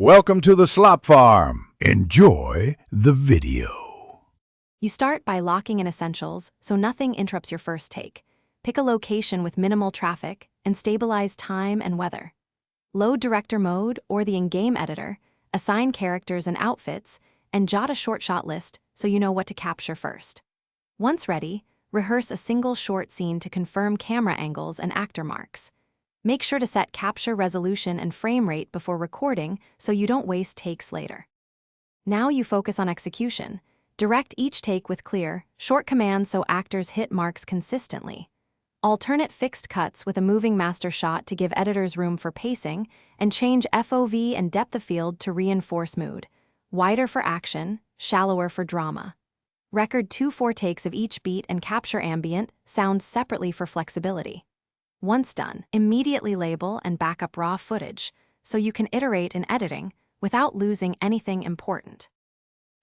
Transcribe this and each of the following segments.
Welcome to the Slop Farm. Enjoy the video. You start by locking in essentials so nothing interrupts your first take. Pick a location with minimal traffic and stabilize time and weather. Load director mode or the in-game editor, assign characters and outfits, and jot a short shot list so you know what to capture first. Once ready, rehearse a single short scene to confirm camera angles and actor marks. Make sure to set capture resolution and frame rate before recording so you don't waste takes later. Now you focus on execution. Direct each take with clear, short commands so actors hit marks consistently. Alternate fixed cuts with a moving master shot to give editors room for pacing, and change FOV and depth of field to reinforce mood. Wider for action, shallower for drama. Record 2-4 takes of each beat and capture ambient sounds separately for flexibility. Once done, immediately label and back up raw footage so you can iterate in editing without losing anything important.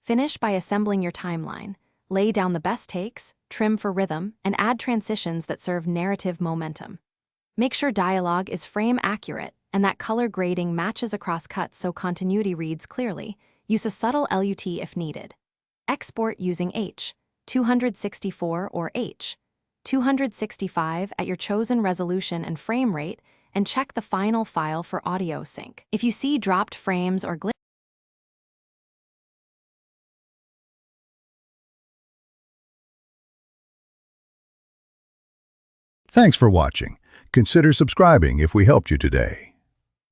Finish by assembling your timeline, lay down the best takes, trim for rhythm, and add transitions that serve narrative momentum. Make sure dialogue is frame accurate and that color grading matches across cuts so continuity reads clearly. Use a subtle LUT if needed. Export using H.264 or H.265 at your chosen resolution and frame rate, and check the final file for audio sync. If you see dropped frames or glitches, Thanks for watching. Consider subscribing if we helped you today.